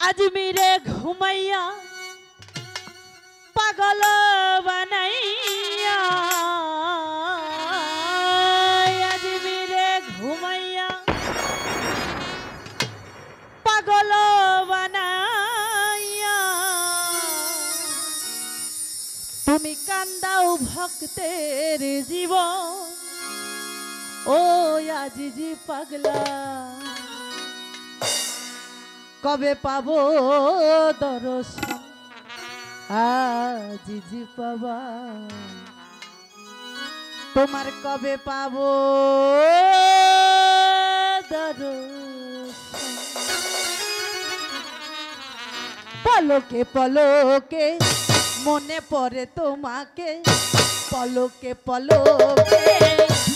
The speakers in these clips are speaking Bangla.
আজমিরে ঘুমাইয়া পাগল বানাইয়া, আজমিরে ঘুমাইয়া পাগল বানাইয়া, তুমি কান্দাও ভক্তের জীবন ও আজিজি পাগলা। কবে পাবো দর্শন আজিজি পাবা, তোমার কবে পাবো দর্শন। পলকে পলকে মনে পড়ে তোমাকে, পলকে পলকে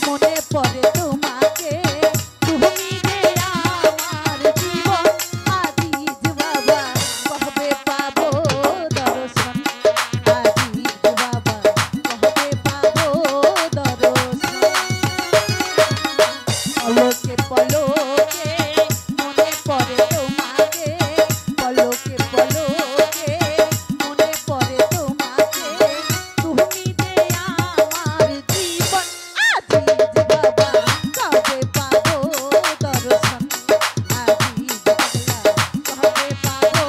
মনে পড়ে তোমাকে, তুমি যে আমার জীবন আজিজ বাবা, কবে পাবো দর্শন আজিজ বাবা, কবে পাবো দর্শন। পলকে পলকে মনে পড়ে তোমাকে, পলকে পলকে মনে পড়ে তোমাকে, তুমি যে আমার জীবন আজিজ বাবা, কবে পাবো দর্শন আজিজ বাবা, কবে পাবো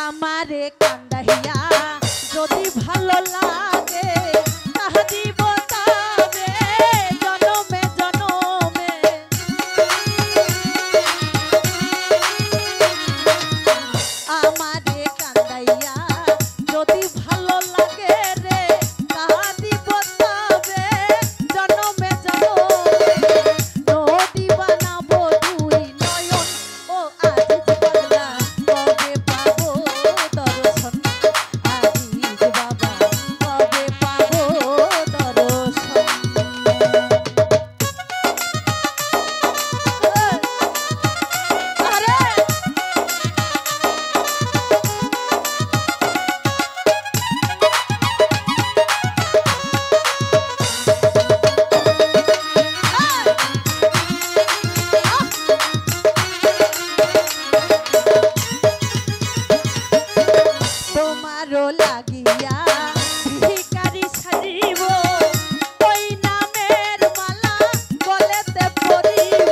আমারে কান্দাইয়া যদি ভালো লাগে, তাহা দিব তবে জনমে জনমে। আমারে কান্দাইয়া যদি ভালো লাগে রে, তাহা দিব তবে জনমে জনমে। নদী বানাবো দুই নয়ন ও আজিজ পাগলা, কবে পাবো দর্শন আজিজ বাবা, কবে পাবো দর্শন। আরে তোমারও লাগিয়া ভিখারি সাজিব, ওই নামের মালা গলেতে পরিব।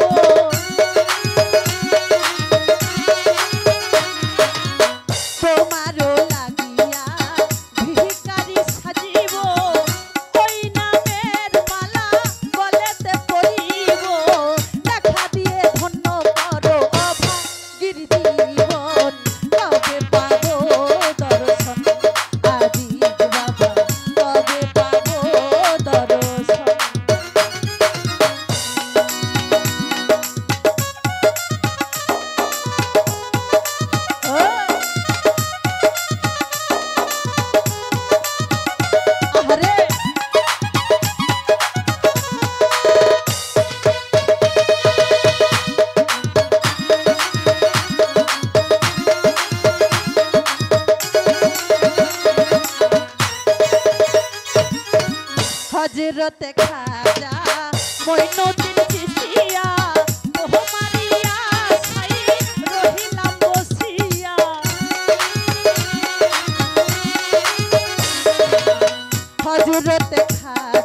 তোমারও লাগিয়া ভিখারি সাজিব, ওই নামের মালা গলেতে পরিব। দেখা দিয়ে ধন্য করো অভাগীর জীবন, কবে পাবো দর্শন আজিজ বাবা, কবে পাবো দর্শন। আরে হযরতে খাজা মঈনুদ্দিন চিশতিয়া, ওহ মারিয়া ছাই রহিলাম বসিয়া। হযরতে খাজা